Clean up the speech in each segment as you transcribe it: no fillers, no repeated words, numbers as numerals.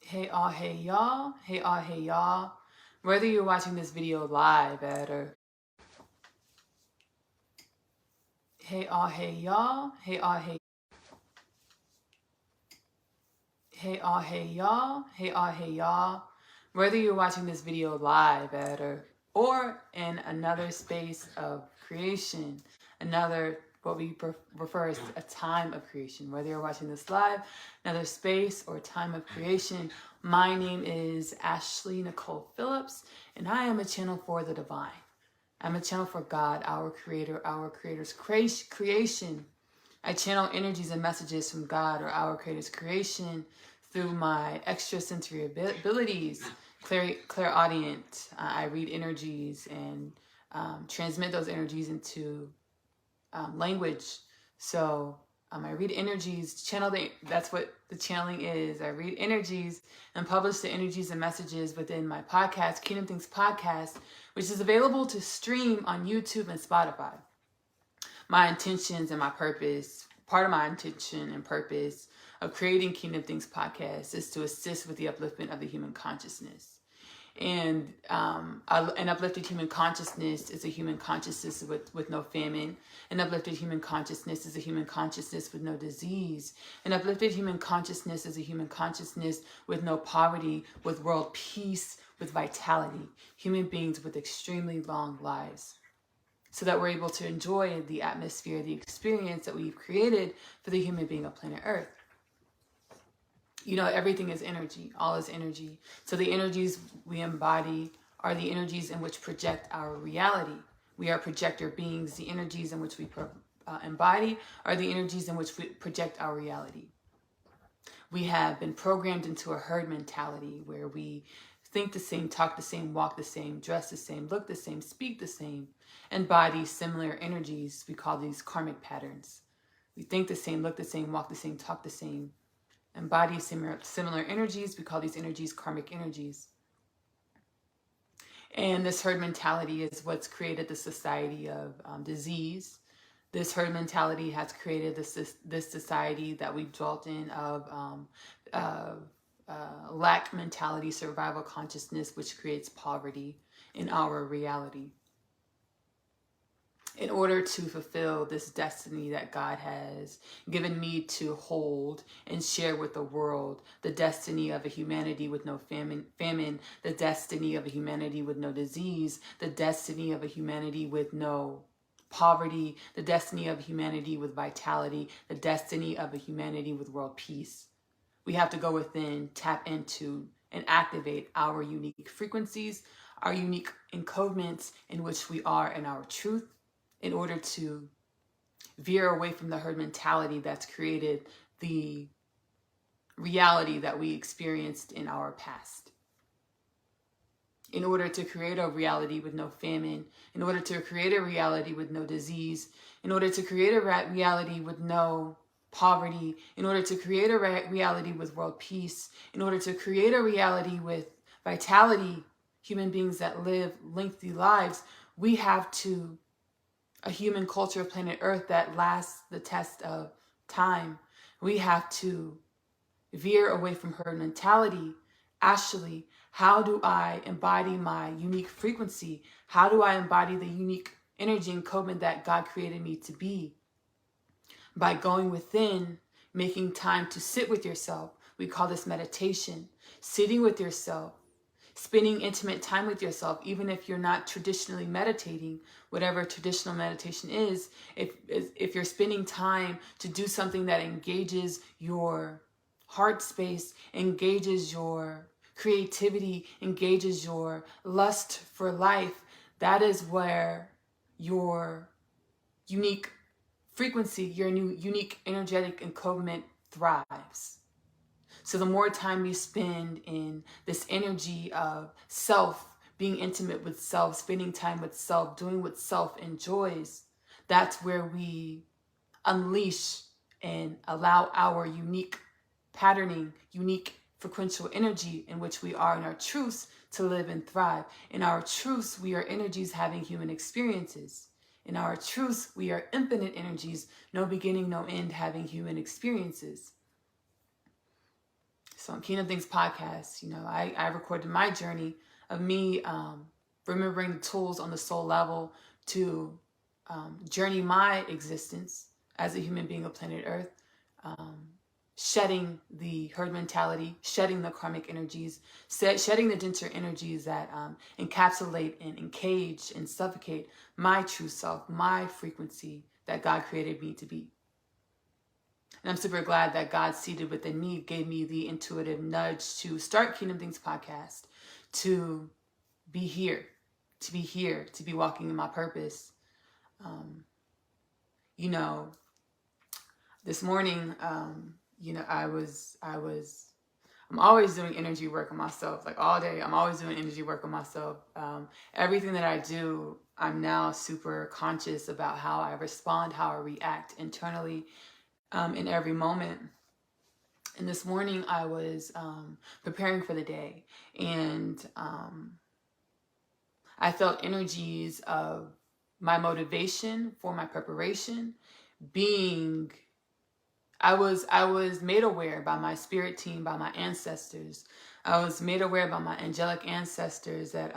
Hey all, hey y'all, hey all, hey y'all. Whether you're watching this video live at or hey all, hey y'all, hey all, hey all, hey y'all, hey all, hey y'all. Whether you're watching this video live at or in another space of creation, another what we refer as a time of creation. Whether you're watching this live, another space or time of creation. My name is Ashley Nicole Phillips, and I am a channel for the divine. I'm a channel for God, our creator, our creator's creation. I channel energies and messages from God or our creator's creation through my extrasensory abilities, clairaudient. I read energies and transmit those energies into language. So I read energies, that's what the channeling is. I read energies and publish the energies and messages within my podcast, Kingdom Things Podcast, which is available to stream on YouTube and Spotify. My intentions and my purpose, part of my intention and purpose of creating Kingdom Things Podcast is to assist with the upliftment of the human consciousness. And an uplifted human consciousness is a human consciousness with no famine. An uplifted human consciousness is a human consciousness with no disease. An uplifted human consciousness is a human consciousness with no poverty, with world peace, with vitality. Human beings with extremely long lives, so that we're able to enjoy the atmosphere, the experience that we've created for the human being of planet Earth. You know, everything is energy. All is energy. So the energies we embody are the energies in which project our reality. We are projector beings. The energies in which we embody are the energies in which we project our reality. We have been programmed into a herd mentality where we think the same, talk the same, walk the same, dress the same, look the same, speak the same, embody similar energies. We call these karmic patterns. We think the same, look the same, walk the same, talk the same, embody similar energies. We call these energies karmic energies. And this herd mentality is what's created the society of disease. This herd mentality has created this society that we've dwelt in of lack mentality, survival consciousness, which creates poverty in our reality. In order to fulfill this destiny that God has given me to hold and share with the world, the destiny of a humanity with no famine, the destiny of a humanity with no disease, the destiny of a humanity with no poverty, the destiny of humanity with vitality, the destiny of a humanity with world peace. We have to go within, tap into, and activate our unique frequencies, our unique encodements in which we are in our truth, in order to veer away from the herd mentality that's created the reality that we experienced in our past. In order to create a reality with no famine, in order to create a reality with no disease, in order to create a reality with no poverty, in order to create a reality with world peace, in order to create a reality with vitality, human beings that live lengthy lives, we have to a human culture of planet Earth that lasts the test of time. We have to veer away from herd mentality. Ashley, how do I embody my unique frequency? How do I embody the unique energy and encodement that God created me to be? By going within, making time to sit with yourself. We call this meditation. Sitting with yourself, spending intimate time with yourself, even if you're not traditionally meditating, whatever traditional meditation is, if you're spending time to do something that engages your heart space, engages your creativity, engages your lust for life, that is where your unique frequency, your new unique energetic encodement thrives. So the more time you spend in this energy of self, being intimate with self, spending time with self, doing what self enjoys, that's where we unleash and allow our unique patterning, unique frequential energy in which we are in our truths to live and thrive. In our truths, we are energies having human experiences. In our truths, we are infinite energies, no beginning, no end, having human experiences. So on Kingdom Things podcast, I recorded my journey of me remembering the tools on the soul level to journey my existence as a human being of planet Earth, shedding the herd mentality, shedding the karmic energies, shedding the denser energies that encapsulate and encage and suffocate my true self, my frequency that God created me to be. And I'm super glad that God seated within me gave me the intuitive nudge to start Kingdom Things podcast, to be here, to be walking in my purpose. This morning, I'm always doing energy work on myself, like all day. I'm always doing energy work on myself. Everything that I do, I'm now super conscious about how I respond, how I react internally in every moment. And this morning I was preparing for the day, and I felt energies of my motivation for my preparation being, I was made aware by my spirit team, by my ancestors. I was made aware by my angelic ancestors that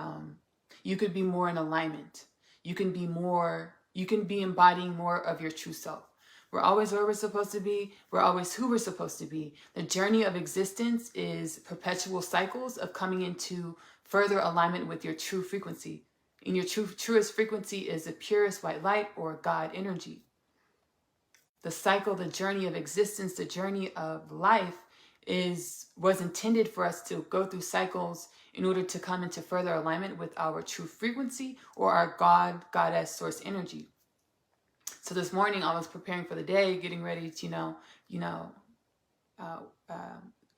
you could be more in alignment. You can be embodying more of your true self. We're always where we're supposed to be. We're always who we're supposed to be. The journey of existence is perpetual cycles of coming into further alignment with your true frequency. And your truest frequency is the purest white light or God energy. The cycle, the journey of existence, the journey of life was intended for us to go through cycles in order to come into further alignment with our true frequency or our goddess source energy. So this morning I was preparing for the day, getting ready to,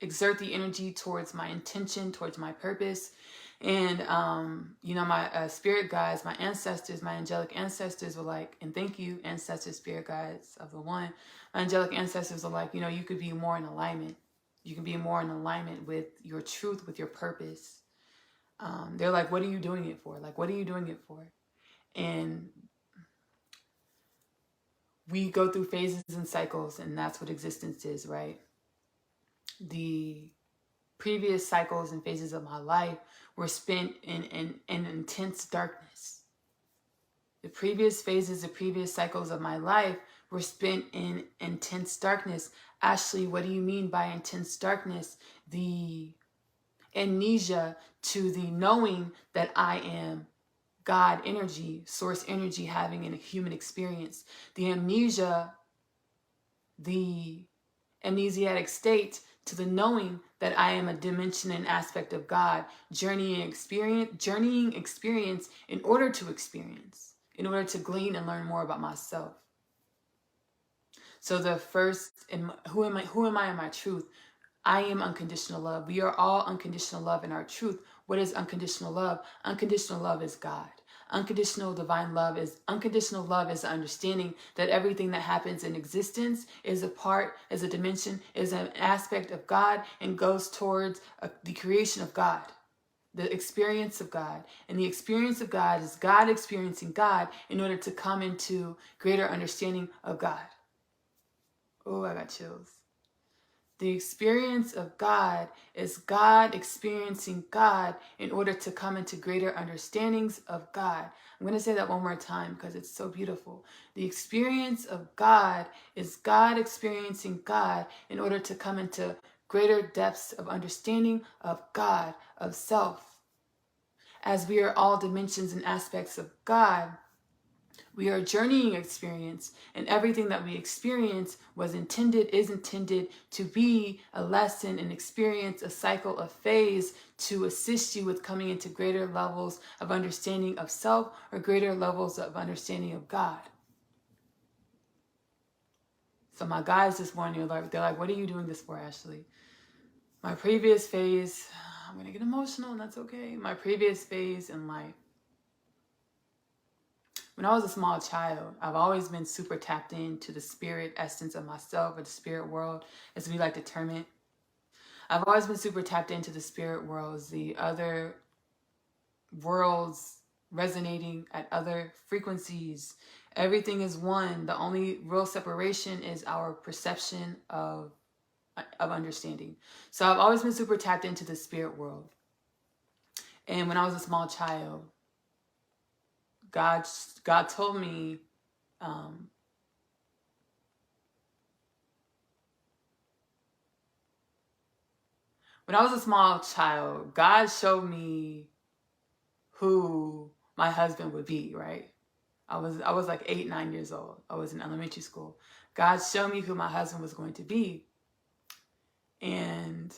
exert the energy towards my intention, towards my purpose. And, my spirit guides, my ancestors, my angelic ancestors were like, and thank you, ancestors, spirit guides of the one. My angelic ancestors are like, you could be more in alignment. You can be more in alignment with your truth, with your purpose. They're like, what are you doing it for? Like, what are you doing it for? And we go through phases and cycles, and that's what existence is, right? The previous cycles and phases of my life were spent in intense darkness. The previous phases, the previous cycles of my life were spent in intense darkness. Ashley, what do you mean by intense darkness? The amnesia to the knowing that I am God energy, source energy, having a human experience. The amnesia, the amnesiatic state to the knowing that I am a dimension and aspect of God, journeying experience in order to glean and learn more about myself. So the first, who am I in my truth? I am unconditional love. We are all unconditional love in our truth. What is unconditional love? Unconditional love is God. Unconditional love is the understanding that everything that happens in existence is a dimension, is an aspect of God and goes towards the creation of God, the experience of God. And the experience of God is God experiencing God in order to come into greater understanding of God. Oh, I got chills. The experience of God is God experiencing God in order to come into greater understandings of God. I'm going to say that one more time because it's so beautiful. The experience of God is God experiencing God in order to come into greater depths of understanding of God, of self. As we are all dimensions and aspects of God, we are a journeying experience, and everything that we experience is intended to be a lesson, an experience, a cycle, a phase to assist you with coming into greater levels of understanding of self or greater levels of understanding of God. So my guys this morning, they're like, what are you doing this for, Ashley? My previous phase, I'm going to get emotional and that's okay. My previous phase in life, when I was a small child, I've always been super tapped into the spirit essence of myself, or the spirit world, as we like to term it. I've always been super tapped into the spirit worlds, the other worlds resonating at other frequencies. Everything is one. The only real separation is our perception of understanding. So I've always been super tapped into the spirit world. And when I was a small child, God told me, when I was a small child, God showed me who my husband would be, right? I was like 8, 9 years old. I was in elementary school. God showed me who my husband was going to be. And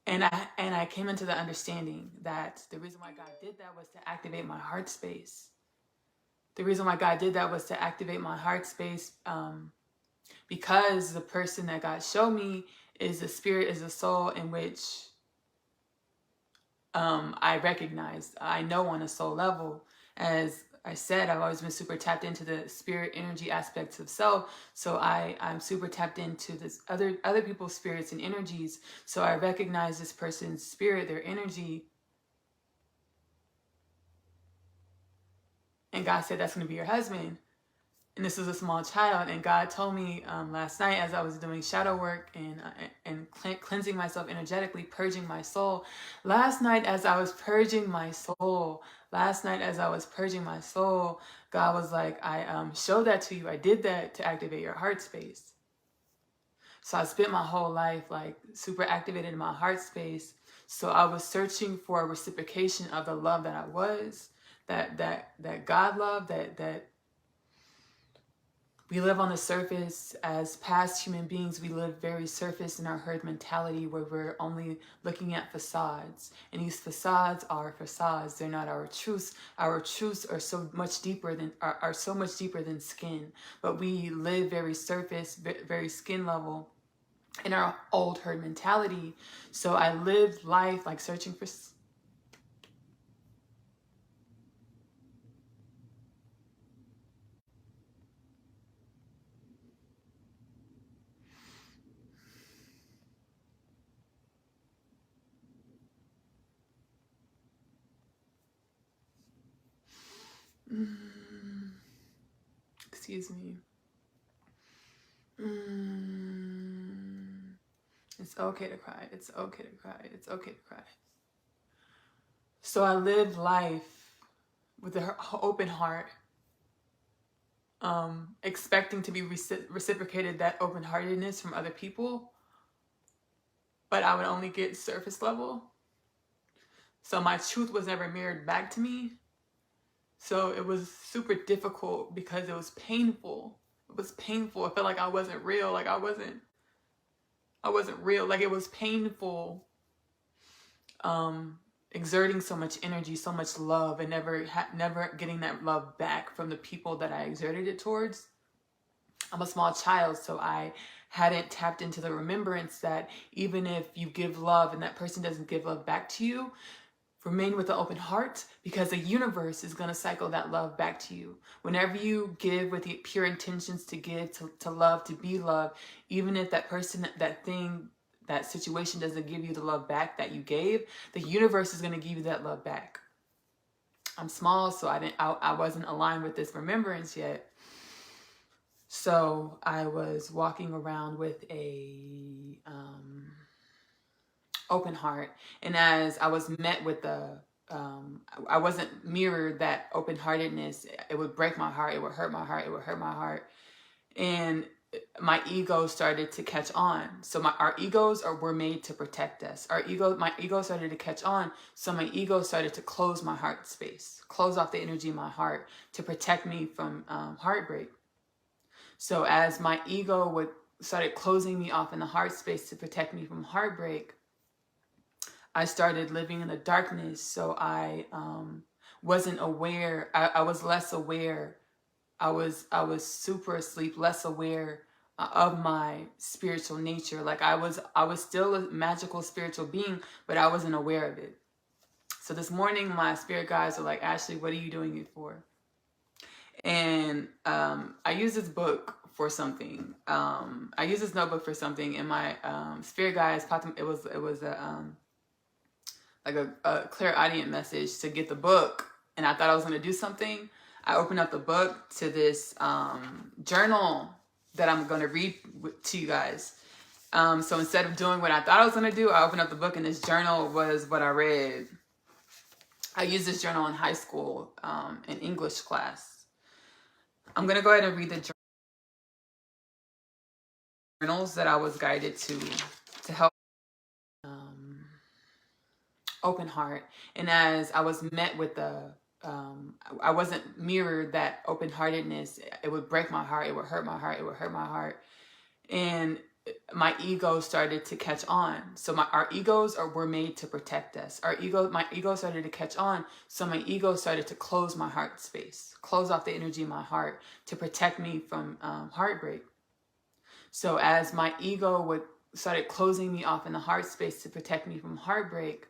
I came into the understanding that the reason why God did that was to activate my heart space. The reason why God did that was to activate my heart space, because the person that God showed me is a spirit, is a soul in which I recognized. I know on a soul level. As I said, I've always been super tapped into the spirit energy aspects of self. So I'm super tapped into this other people's spirits and energies. So I recognize this person's spirit, their energy. And God said, that's going to be your husband. And this was a small child. And God told me last night, as I was doing shadow work and cleansing myself energetically, purging my soul. Last night, as I was purging my soul, God was like, I showed that to you. I did that to activate your heart space. So I spent my whole life like super activated in my heart space. So I was searching for a reciprocation of the love that I was, that God loved, that we live on the surface. As past human beings, we live very surface in our herd mentality, where we're only looking at facades. And these facades are facades. They're not our truths. Our truths are so much deeper than skin. But we live very surface, very skin level in our old herd mentality. So I lived life like searching for excuse me. It's okay to cry. It's okay to cry. It's okay to cry. So I lived life with an open heart, expecting to be reciprocated that open-heartedness from other people, but I would only get surface level. So my truth was never mirrored back to me. So it was super difficult because it was painful. It was painful. I felt like I wasn't real. Like I wasn't real. Like it was painful, exerting so much energy, so much love, and never getting that love back from the people that I exerted it towards. I'm a small child, so I hadn't tapped into the remembrance that even if you give love and that person doesn't give love back to you, remain with an open heart, because the universe is going to cycle that love back to you. Whenever you give with the pure intentions to give, to love, to be loved, even if that person, that thing, that situation doesn't give you the love back that you gave, the universe is going to give you that love back. I'm small, so I wasn't aligned with this remembrance yet. So I was walking around with a open heart, and as I was met with I wasn't mirrored that open-heartedness. It would break my heart. It would hurt my heart. It would hurt my heart, and my ego started to catch on. So our egos were made to protect us. My ego started to catch on. So my ego started to close my heart space, close off the energy in my heart to protect me from heartbreak. So as my ego started closing me off in the heart space to protect me from heartbreak, I started living in the darkness. So I wasn't aware. I was less aware. I was super asleep, less aware of my spiritual nature. Like I was still a magical spiritual being, but I wasn't aware of it. So this morning, my spirit guides are like, Ashley, what are you doing it for? And I use this book for something. I use this notebook for something, and my spirit guides popped. It was like a clairaudient message to get the book, and I thought I was going to do something. I opened up the book to this journal that I'm going to read to you guys. So instead of doing what I thought I was going to do, I opened up the book and this journal was what I read. I used this journal in high school in English class. I'm going to go ahead and read the journals that I was guided to help open heart. And as I was met with I wasn't mirrored that open-heartedness. It would break my heart. It would hurt my heart. It would hurt my heart. And my ego started to catch on. So our egos were made to protect us. My ego started to catch on. So my ego started to close my heart space, close off the energy in my heart to protect me from heartbreak. So as my ego started closing me off in the heart space to protect me from heartbreak,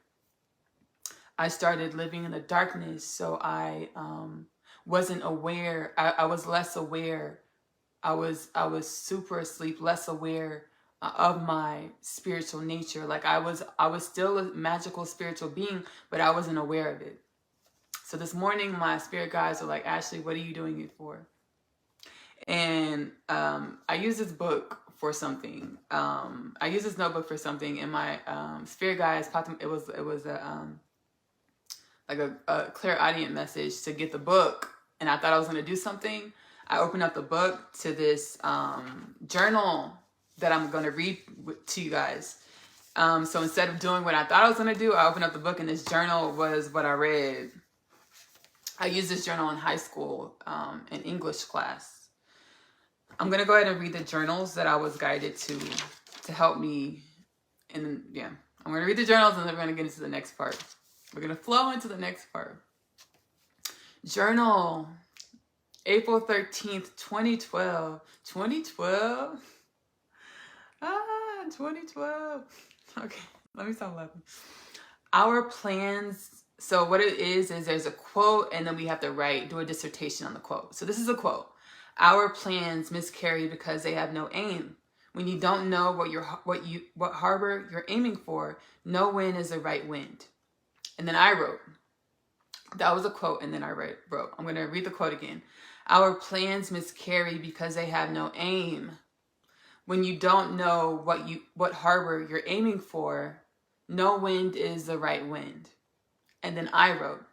I started living in the darkness. So I wasn't aware. I was less aware. I was super asleep, less aware of my spiritual nature. Like I was still a magical spiritual being, but I wasn't aware of it. So this morning, my spirit guides were like, Ashley, what are you doing it for? And I use this book for something. I use this notebook for something, and my spirit guides popped them. It was like a clairaudient message to get the book, and I thought I was going to do something. I opened up the book to this journal that I'm going to read to you guys. So instead of doing what I thought I was going to do, I opened up the book and this journal was what I read. I used this journal in high school in English class. I'm going to go ahead and read the journals that I was guided to help me. And yeah, I'm going to read the journals and then we're going to get into the next part. We're going to flow into the next part. Journal. April 13th, 2012. 2012? 2012. Okay, let me stop laughing. Our plans. So what it is there's a quote and then we have to do a dissertation on the quote. So this is a quote. Our plans miscarry because they have no aim. When you don't know what harbor you're aiming for, no wind is the right wind. And then I wrote. That was a quote, and then I wrote. I'm going to read the quote again. Our plans miscarry because they have no aim. When you don't know what harbor you're aiming for, no wind is the right wind. And then I wrote,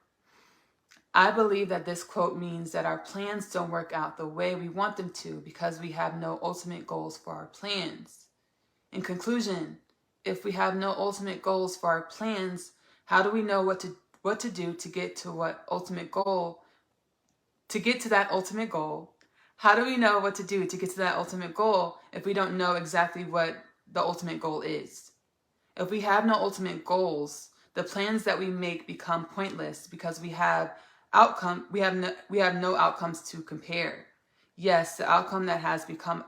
I believe that this quote means that our plans don't work out the way we want them to because we have no ultimate goals for our plans. In conclusion, if we have no ultimate goals for our plans, how do we know what to do to get to that ultimate goal? How do we know what to do to get to that ultimate goal if we don't know exactly what the ultimate goal is? If we have no ultimate goals, the plans that we make become pointless because we have no outcomes to compare. Yes, the outcome that has become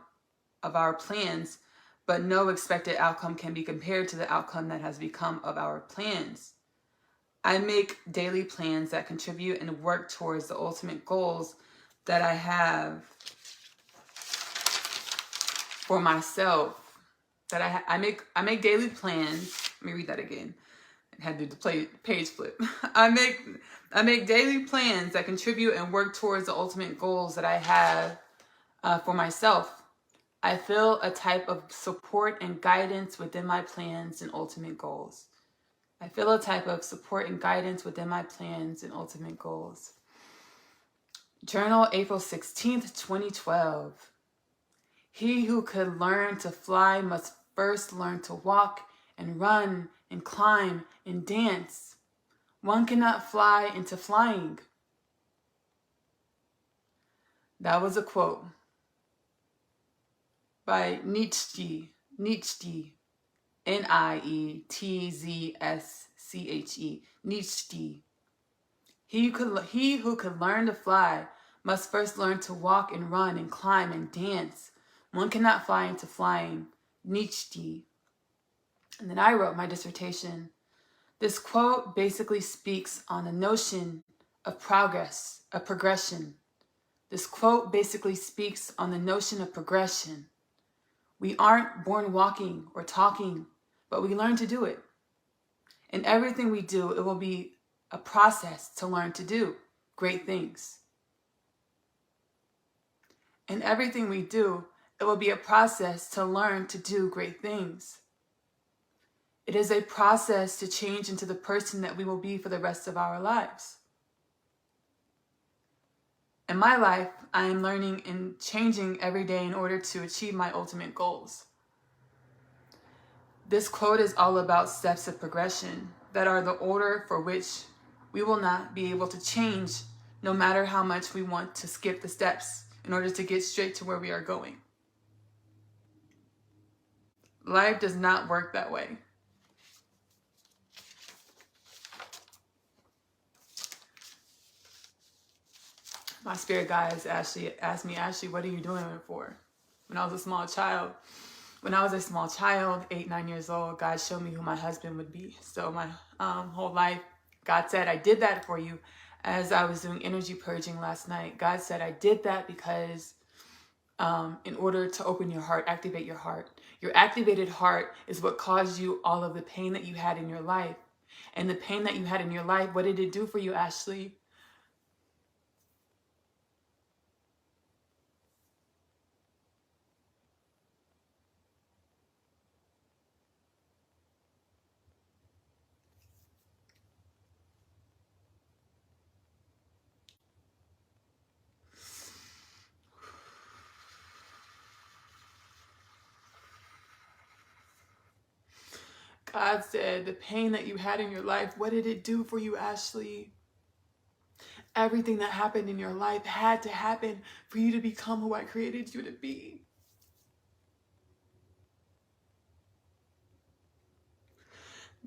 of our plans, but no expected outcome can be compared to the outcome that has become of our plans. I make daily plans that contribute and work towards the ultimate goals that I have for myself. I make daily plans. Let me read that again. I had to do the page flip. I make daily plans that contribute and work towards the ultimate goals that I have for myself. I feel a type of support and guidance within my plans and ultimate goals. I feel a type of support and guidance within my plans and ultimate goals. Journal, April 16th, 2012. He who could learn to fly must first learn to walk and run and climb and dance. One cannot fly into flying. That was a quote by Nietzsche. Nietzsche. Nietzsche. Nietzsche. He who could learn to fly must first learn to walk and run and climb and dance. One cannot fly into flying. Nietzsche. And then I wrote my dissertation. This quote basically speaks on the notion of progression. This quote basically speaks on the notion of progression. We aren't born walking or talking, but we learn to do it. In everything we do, it will be a process to learn to do great things. In everything we do, It will be a process to learn to do great things. It is a process to change into the person that we will be for the rest of our lives. In my life, I am learning and changing every day in order to achieve my ultimate goals. This quote is all about steps of progression that are the order for which we will not be able to change no matter how much we want to skip the steps in order to get straight to where we are going. Life does not work that way. My spirit guides asked me, Ashley, what are you doing it for? When I was a small child, 8, 9 years old, God showed me who my husband would be. So my whole life, God said, I did that for you. As I was doing energy purging last night, God said, I did that because in order to open your heart, activate your heart. Your activated heart is what caused you all of the pain that you had in your life. And the pain that you had in your life, what did it do for you, Ashley? God said, the pain that you had in your life, what did it do for you, Ashley? Everything that happened in your life had to happen for you to become who I created you to be.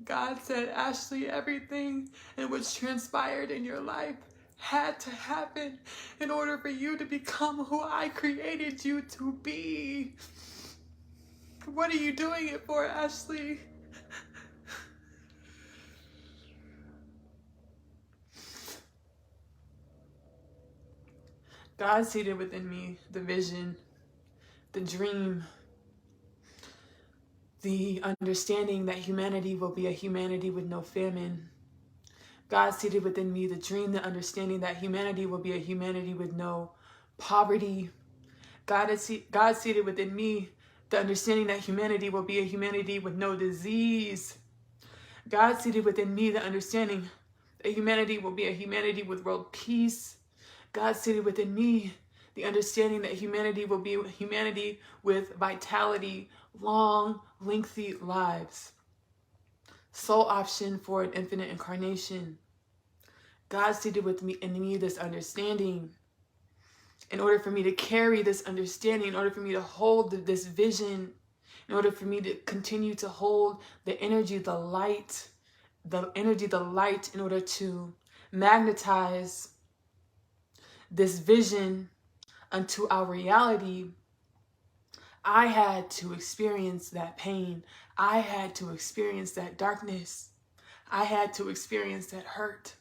God said, Ashley, everything in which transpired in your life had to happen in order for you to become who I created you to be. What are you doing it for, Ashley? God seated within me the vision, the dream, the understanding that humanity will be a humanity with no famine. God seated within me the dream, the understanding that humanity will be a humanity with no poverty. God seated within me the understanding that humanity will be a humanity with no disease. God seated within me the understanding that humanity will be a humanity with world peace. God seated within me the understanding that humanity will be humanity with vitality, long, lengthy lives. Soul option for an infinite incarnation. God seated within me this understanding. In order for me to carry this understanding, in order for me to hold this vision, in order for me to continue to hold the energy, the light, in order to magnetize this vision unto our reality, I had to experience that pain. I had to experience that darkness. I had to experience that hurt.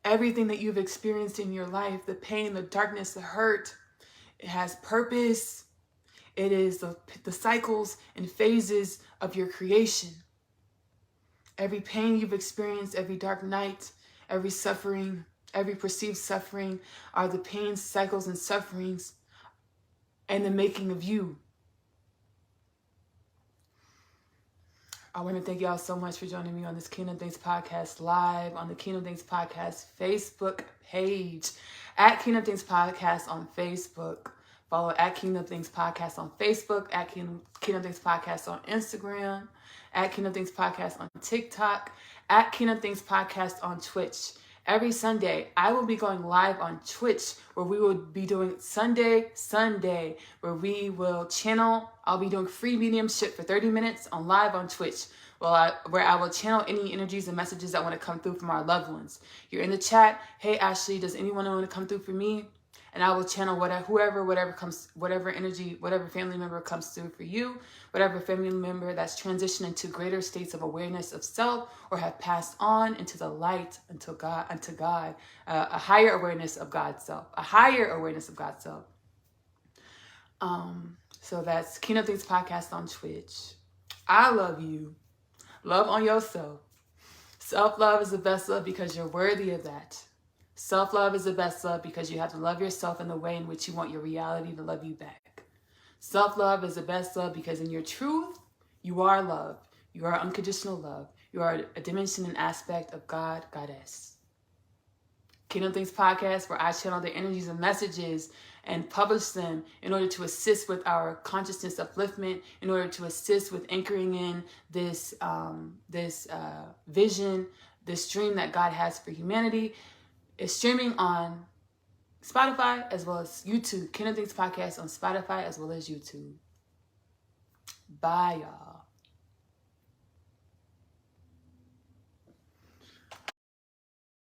Everything that you've experienced in your life, the pain, the darkness, the hurt, it has purpose. It is the cycles and phases of your creation. Every pain you've experienced, every dark night, every suffering, every perceived suffering are the pains, cycles, and sufferings and the making of you. I want to thank y'all so much for joining me on this Kingdom Things Podcast live on the Kingdom Things Podcast Facebook page. At Kingdom Things Podcast on Facebook. Follow at Kingdom Things Podcast on Facebook. At Kingdom Things Podcast on Instagram. At Kingdom Things Podcast on TikTok. At Kingdom Things Podcast on Twitch. Every Sunday, I will be going live on Twitch where we will be doing Sunday, where we will channel. I'll be doing free mediumship for 30 minutes on live on Twitch, where I will channel any energies and messages that want to come through from our loved ones. You're in the chat. Hey, Ashley, does anyone want to come through for me? And I will channel whatever energy, whatever family member comes through for you, whatever family member that's transitioned into greater states of awareness of self or have passed on into the light, unto God, a higher awareness of God's self, So that's Kingdom Things Podcast on Twitch. I love you. Love on yourself. Self-love is the best love because you're worthy of that. Self-love is the best love because you have to love yourself in the way in which you want your reality to love you back. Self-love is the best love because in your truth, you are love. You are unconditional love. You are a dimension and aspect of God, Goddess. Kingdom Things Podcast, where I channel the energies and messages and publish them in order to assist with our consciousness upliftment, in order to assist with anchoring in this vision, this dream that God has for humanity. It's streaming on Spotify as well as YouTube. Kingdom Things Podcast on Spotify as well as YouTube. Bye, y'all.